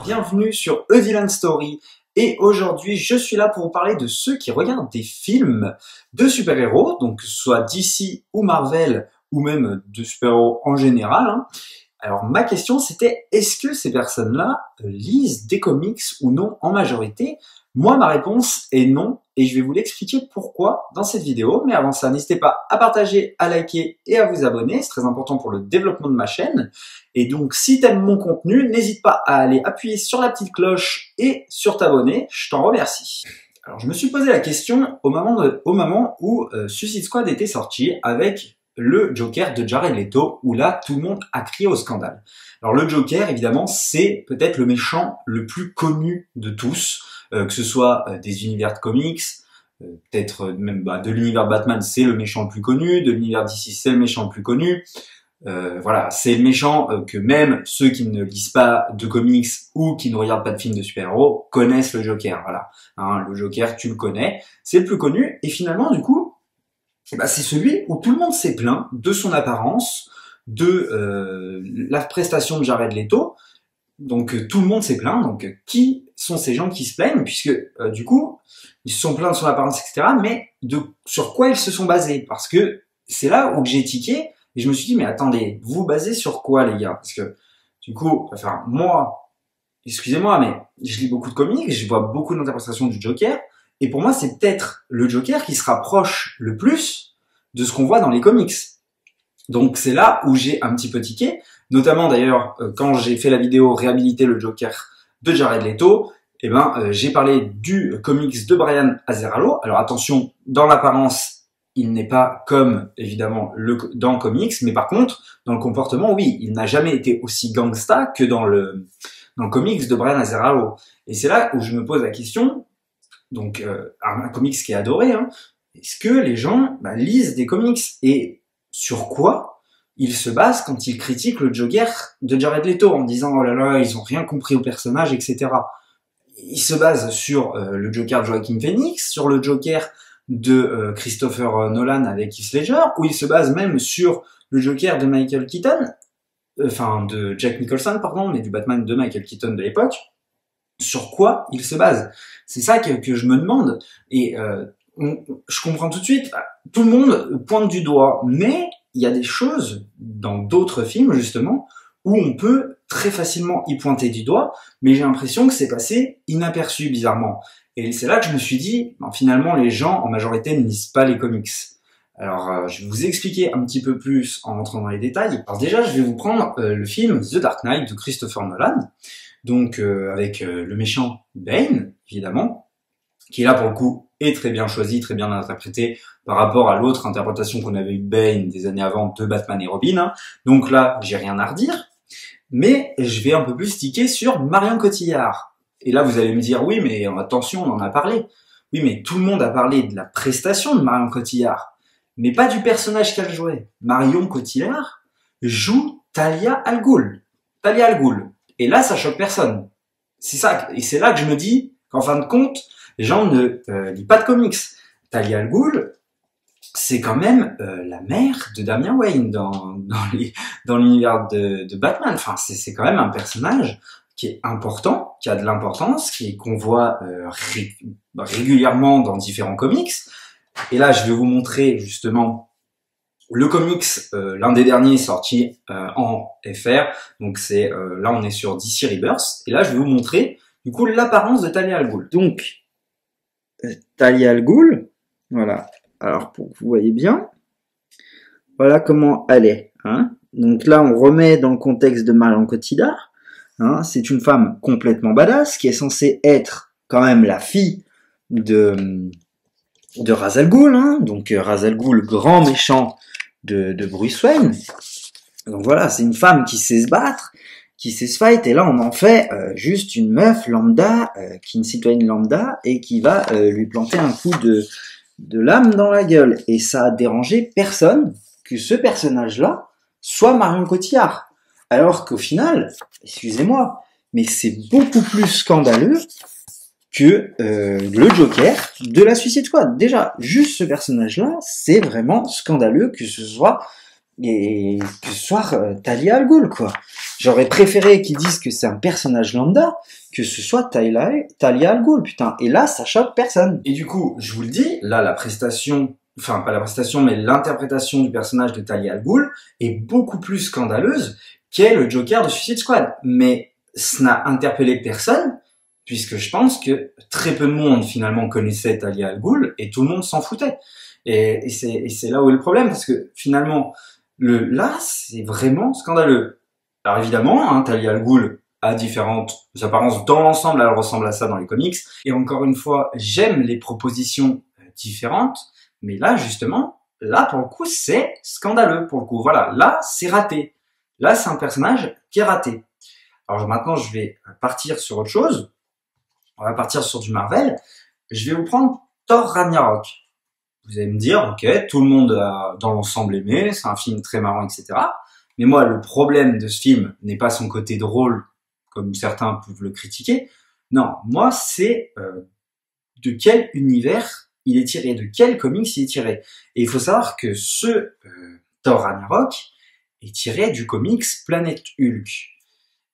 bienvenue sur A Villain Story. Et aujourd'hui, je suis là pour vous parler de ceux qui regardent des films de super-héros, donc que ce soit DC ou Marvel, ou même de super-héros en général. Alors ma question c'était, est-ce que ces personnes-là lisent des comics ou non en majorité? Moi ma réponse est non, et je vais vous l'expliquer pourquoi dans cette vidéo. Mais avant ça, n'hésitez pas à partager, à liker et à vous abonner, c'est très important pour le développement de ma chaîne. Et donc si t'aimes mon contenu, n'hésite pas à aller appuyer sur la petite cloche et sur t'abonner, je t'en remercie. Alors je me suis posé la question au moment où Suicide Squad était sorti avec le Joker de Jared Leto, où là, tout le monde a crié au scandale. Alors le Joker, évidemment, c'est peut-être le méchant le plus connu de tous, que ce soit des univers de comics, peut-être même de l'univers Batman, c'est le méchant le plus connu, de l'univers DC, c'est le méchant le plus connu. Voilà, c'est le méchant que même ceux qui ne lisent pas de comics ou qui ne regardent pas de films de super-héros connaissent le Joker. Voilà, le Joker, tu le connais, c'est le plus connu. Et finalement, du coup, c'est celui où tout le monde s'est plaint de son apparence, de la prestation de Jared Leto. Donc tout le monde s'est plaint. Donc qui sont ces gens qui se plaignent, puisque du coup ils se sont plaints de son apparence, etc. Mais sur quoi ils se sont basés? Parce que c'est là où j'ai tiqué et je me suis dit mais attendez, vous basez sur quoi les gars? Parce que du coup, enfin moi, excusez-moi, mais je lis beaucoup de comics, je vois beaucoup d'interprétations du Joker. Et pour moi, c'est peut-être le Joker qui se rapproche le plus de ce qu'on voit dans les comics. Donc c'est là où j'ai un petit peu tiqué, notamment d'ailleurs quand j'ai fait la vidéo réhabiliter le Joker de Jared Leto, j'ai parlé du comics de Brian Azzarello. Alors attention, dans l'apparence, il n'est pas comme évidemment dans le comics, mais par contre, dans le comportement, oui, il n'a jamais été aussi gangsta que dans le comics de Brian Azzarello. Et c'est là où je me pose la question. Donc un comics qui est adoré, est-ce que les gens lisent des comics et sur quoi ils se basent quand ils critiquent le Joker de Jared Leto en disant oh là là ils ont rien compris au personnage, etc. Ils se basent sur le Joker de Joaquin Phoenix, sur le Joker de Christopher Nolan avec Heath Ledger, ou ils se basent même sur le Joker de Michael Keaton, de Jack Nicholson pardon, mais du Batman de Michael Keaton de l'époque. Sur quoi il se base? C'est ça que je me demande. Et je comprends tout de suite, tout le monde pointe du doigt, mais il y a des choses dans d'autres films justement où on peut très facilement y pointer du doigt, mais j'ai l'impression que c'est passé inaperçu bizarrement. Et c'est là que je me suis dit, finalement les gens en majorité ne lisent pas les comics. Alors je vais vous expliquer un petit peu plus en entrant dans les détails. Alors déjà je vais vous prendre le film The Dark Knight de Christopher Nolan. Donc avec le méchant Bane, évidemment, qui est là pour le coup est très bien choisi, très bien interprété par rapport à l'autre interprétation qu'on avait eu de Bane des années avant de Batman et Robin. Donc là, j'ai rien à redire, mais je vais un peu plus sticker sur Marion Cotillard. Et là, vous allez me dire, oui, mais attention, on en a parlé. Oui, mais tout le monde a parlé de la prestation de Marion Cotillard, mais pas du personnage qu'elle jouait. Marion Cotillard joue Talia al Ghul. Talia al Ghul. Et là, ça choque personne. C'est ça, et c'est là que je me dis qu'en fin de compte, les gens ne lisent pas de comics. Talia al Ghul, c'est quand même la mère de Damian Wayne dans l'univers de Batman. Enfin, c'est quand même un personnage qui est important, qui a de l'importance, qu'on voit régulièrement dans différents comics. Et là, je vais vous montrer justement le comics, l'un des derniers sorti en FR, donc c'est là on est sur DC Rebirth, et là je vais vous montrer du coup l'apparence de Talia al Ghul. Donc Talia al Ghul, voilà, alors pour que vous voyez bien, voilà comment elle est. Donc là on remet dans le contexte de Marion Cotillard, c'est une femme complètement badass qui est censée être quand même la fille de Ra's al Ghul, donc Ra's al Ghul, grand méchant de Bruce Wayne. Donc voilà, c'est une femme qui sait se battre, qui sait se fight, et là on en fait juste une meuf lambda, qui est une citoyenne lambda, et qui va lui planter un coup de lame dans la gueule. Et ça a dérangé personne que ce personnage-là soit Marion Cotillard. Alors qu'au final, excusez-moi, mais c'est beaucoup plus scandaleux que le Joker de la Suicide Squad. Déjà, juste ce personnage-là, c'est vraiment scandaleux que ce soit et que ce soit Talia al Ghul, quoi. J'aurais préféré qu'ils disent que c'est un personnage lambda que ce soit Talia al Ghul, putain. Et là, ça choque personne. Et du coup, je vous le dis, là, la prestation, enfin pas la prestation, mais l'interprétation du personnage de Talia al Ghul est beaucoup plus scandaleuse qu'est le Joker de Suicide Squad. Mais ça n'a interpellé personne, puisque je pense que très peu de monde finalement connaissait Talia al Ghul et tout le monde s'en foutait. Et c'est là où est le problème, parce que finalement, là, c'est vraiment scandaleux. Alors évidemment, hein, Talia al Ghul a différentes apparences. Dans l'ensemble, elle ressemble à ça dans les comics. Et encore une fois, j'aime les propositions différentes, mais là, justement, là, pour le coup, c'est scandaleux, pour le coup. Voilà, là, c'est raté. Là, c'est un personnage qui est raté. Alors maintenant, je vais partir sur autre chose. On va partir sur du Marvel. Je vais vous prendre Thor Ragnarok. Vous allez me dire, ok, tout le monde a dans l'ensemble aimé, c'est un film très marrant, etc. Mais moi, le problème de ce film n'est pas son côté drôle, comme certains peuvent le critiquer. Non, moi, c'est de quel univers il est tiré, de quel comics il est tiré. Et il faut savoir que ce Thor Ragnarok est tiré du comics Planète Hulk.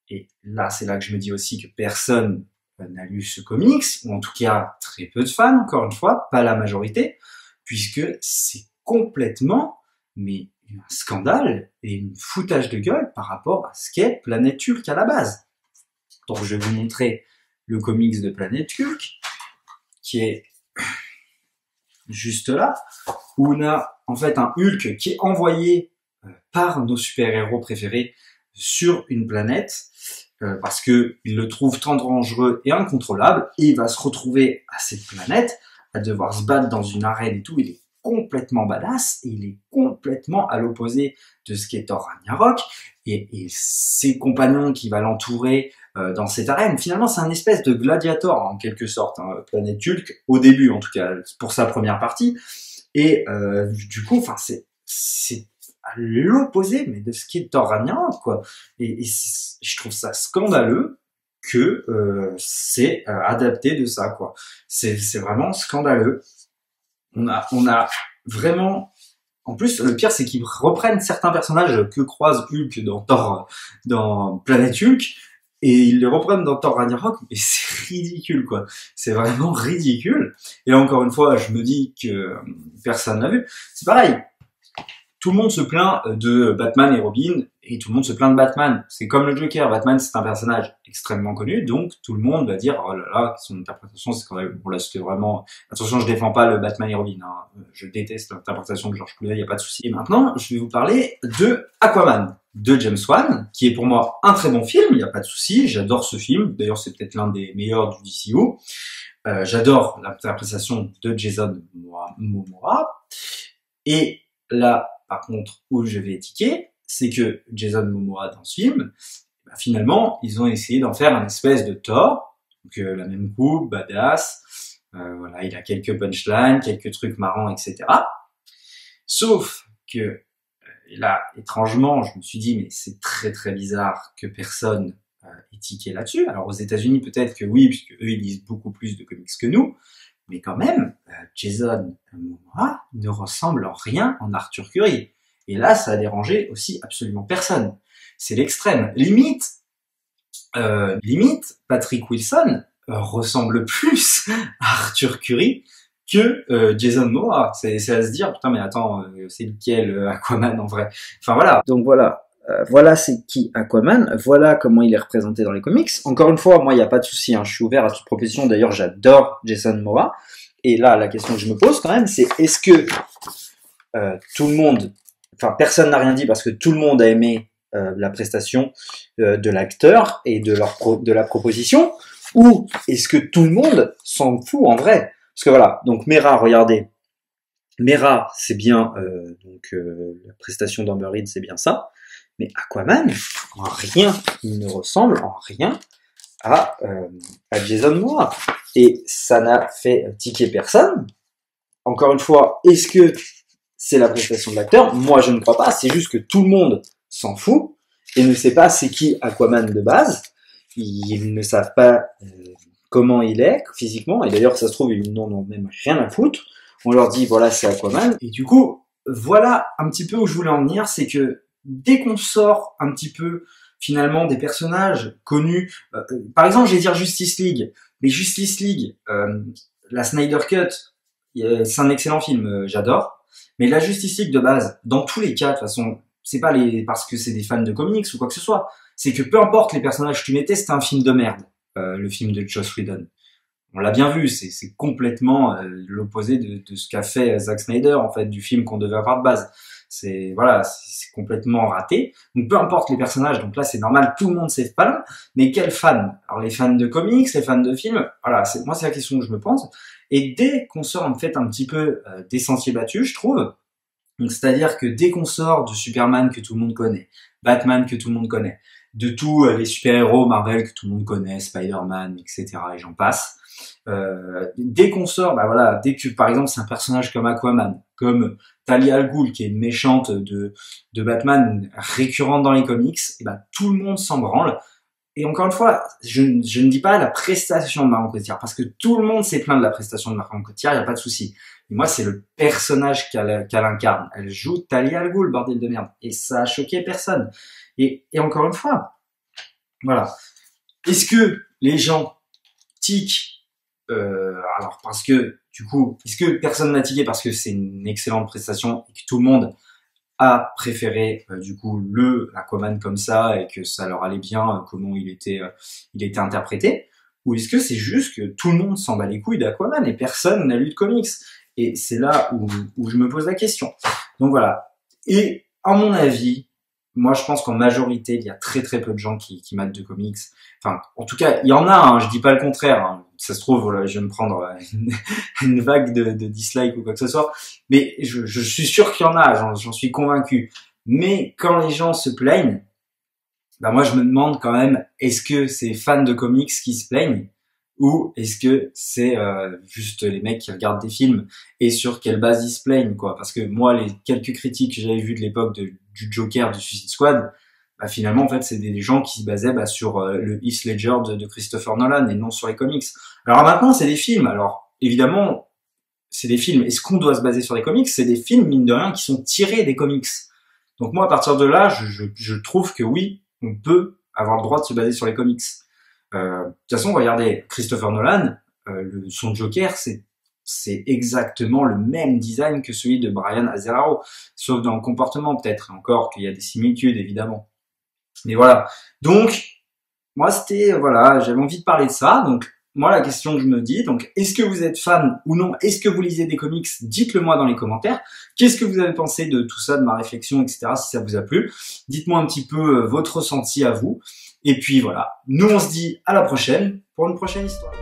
Et là, c'est là que je me dis aussi que personne n'a lu ce comics, ou en tout cas très peu de fans, encore une fois, pas la majorité, puisque c'est complètement, mais un scandale et une foutage de gueule par rapport à ce qu'est Planète Hulk à la base. Donc je vais vous montrer le comics de Planète Hulk, qui est juste là, où on a en fait un Hulk qui est envoyé par nos super-héros préférés sur une planète, parce que il le trouve tant dangereux et incontrôlable, et il va se retrouver à cette planète, à devoir se battre dans une arène et tout. Il est complètement badass, et il est complètement à l'opposé de ce qu'est Thor Ragnarok, et ses compagnons qui va l'entourer dans cette arène. Finalement, c'est un espèce de gladiator, en quelque sorte, hein, Planète Hulk, au début en tout cas, pour sa première partie, et du coup, enfin, c'est à l'opposé, mais de ce qui est Thor Ragnarok, quoi. Et je trouve ça scandaleux que c'est adapté de ça, quoi. C'est vraiment scandaleux. On a vraiment... En plus, le pire, c'est qu'ils reprennent certains personnages que croise Hulk dans Planète Hulk, et ils les reprennent dans Thor Ragnarok, et c'est ridicule, quoi. C'est vraiment ridicule. Et encore une fois, je me dis que personne n'a vu. C'est pareil. Tout le monde se plaint de Batman et Robin, et tout le monde se plaint de Batman. C'est comme le Joker. Batman, c'est un personnage extrêmement connu, donc tout le monde va dire, oh là là, son interprétation, c'est quand même... Bon là, c'était vraiment... Attention, je défends pas le Batman et Robin, hein. Je déteste l'interprétation de George Clooney, y a pas de souci. Et maintenant, je vais vous parler de Aquaman, de James Wan, qui est pour moi un très bon film, y a pas de souci. J'adore ce film. D'ailleurs, c'est peut-être l'un des meilleurs du DCU. J'adore l'interprétation de Jason Momoa. Et là, par contre, où je vais étiquer, c'est que Jason Momoa dans ce film, bah, finalement, ils ont essayé d'en faire un espèce de Thor, donc la même coupe, badass, voilà, il a quelques punchlines, quelques trucs marrants, etc. Sauf que là, étrangement, je me suis dit, mais c'est très très bizarre que personne ait tiqué là-dessus. Alors aux États-Unis, peut-être que oui, puisque eux ils lisent beaucoup plus de comics que nous. Mais quand même, Jason Momoa ne ressemble en rien en Arthur Curry. Et là, ça a dérangé aussi absolument personne. C'est l'extrême. Limite, Patrick Wilson ressemble plus à Arthur Curry que Jason Momoa. C'est à se dire, putain, mais attends, c'est lequel Aquaman en vrai? Enfin voilà. Donc voilà. Voilà c'est qui Aquaman, voilà comment il est représenté dans les comics. Encore une fois, moi il n'y a pas de souci, hein, je suis ouvert à toute proposition. D'ailleurs, j'adore Jason Momoa. Et là, la question que je me pose quand même, c'est est-ce que tout le monde, enfin personne n'a rien dit parce que tout le monde a aimé la prestation de l'acteur et de la proposition, ou est-ce que tout le monde s'en fout en vrai? Parce que voilà, donc Mera, regardez, Mera, c'est bien la prestation d'Amber Heard, c'est bien ça. Mais Aquaman, en rien, il ne ressemble en rien à Jason Momoa. Et ça n'a fait tiquer personne. Encore une fois, est-ce que c'est la prestation de l'acteur? Moi, je ne crois pas. C'est juste que tout le monde s'en fout et ne sait pas c'est qui Aquaman de base. Ils ne savent pas comment il est physiquement. Et d'ailleurs, ça se trouve, ils n'en ont même rien à foutre. On leur dit, voilà, c'est Aquaman. Et du coup, voilà un petit peu où je voulais en venir, c'est que dès qu'on sort un petit peu finalement des personnages connus, par exemple je vais dire Justice League, mais Justice League, la Snyder Cut, c'est un excellent film, j'adore, mais la Justice League de base, dans tous les cas de toute façon, c'est pas parce que c'est des fans de comics ou quoi que ce soit, c'est que peu importe les personnages que tu mettais, c'était un film de merde, le film de Joss Whedon. On l'a bien vu, c'est complètement l'opposé de ce qu'a fait Zack Snyder, en fait, du film qu'on devait avoir de base. C'est complètement raté. Donc peu importe les personnages, donc là c'est normal, tout le monde s'est pas là. Mais quels fans? Alors les fans de comics, les fans de films, voilà, c'est la question que je me pose. Et dès qu'on sort en fait un petit peu des sentiers battus, je trouve, donc c'est-à-dire que dès qu'on sort de Superman que tout le monde connaît, Batman que tout le monde connaît, de tous les super-héros Marvel que tout le monde connaît, Spider-Man, etc. et j'en passe. Dès qu'on sort, bah voilà, dès que par exemple c'est un personnage comme Aquaman, comme Talia al Ghul qui est une méchante de Batman récurrente dans les comics, et bah tout le monde s'en branle. Et encore une fois, je ne dis pas la prestation de Marion Cotillard, parce que tout le monde s'est plaint de la prestation de Marion Cotillard, il n'y a pas de souci. Et moi, c'est le personnage qu'elle incarne. Elle joue Talia al Ghul, bordel de merde. Et ça a choqué personne. Et encore une fois, voilà. Est-ce que les gens tiquent alors parce que du coup, est-ce que personne n'a tiqué parce que c'est une excellente prestation et que tout le monde a préféré du coup le Aquaman comme ça et que ça leur allait bien comment il était interprété, ou est-ce que c'est juste que tout le monde s'en bat les couilles d'Aquaman et personne n'a lu de comics? Et c'est là où je me pose la question. Donc voilà. Et à mon avis, moi je pense qu'en majorité il y a très très peu de gens qui matent de comics. Enfin, en tout cas, il y en a, hein, je dis pas le contraire, hein. Ça se trouve, voilà, je vais me prendre une vague de dislikes ou quoi que ce soit, mais je suis sûr qu'il y en a, j'en suis convaincu. Mais quand les gens se plaignent, bah moi je me demande quand même, est-ce que c'est fans de comics qui se plaignent ou est-ce que c'est juste les mecs qui regardent des films et sur quelle base ils se plaignent, quoi? Parce que moi, les quelques critiques que j'avais vues de l'époque du Joker, du Suicide Squad, bah finalement en fait c'est des gens qui se basaient sur le Heath Ledger de Christopher Nolan et non sur les comics. Alors maintenant c'est des films, alors évidemment c'est des films, est-ce qu'on doit se baser sur les comics? C'est des films mine de rien qui sont tirés des comics. Donc moi à partir de là je trouve que oui, on peut avoir le droit de se baser sur les comics. De toute façon regardez Christopher Nolan, son Joker c'est exactement le même design que celui de Brian Azzarello, sauf dans le comportement peut-être, encore qu'il y a des similitudes évidemment. Mais voilà. Donc, moi, voilà, j'avais envie de parler de ça. Donc, moi, la question que je me dis, donc, est-ce que vous êtes fan ou non? Est-ce que vous lisez des comics? Dites-le moi dans les commentaires. Qu'est-ce que vous avez pensé de tout ça, de ma réflexion, etc., si ça vous a plu? Dites-moi un petit peu votre ressenti à vous. Et puis, voilà. Nous, on se dit à la prochaine pour une prochaine histoire.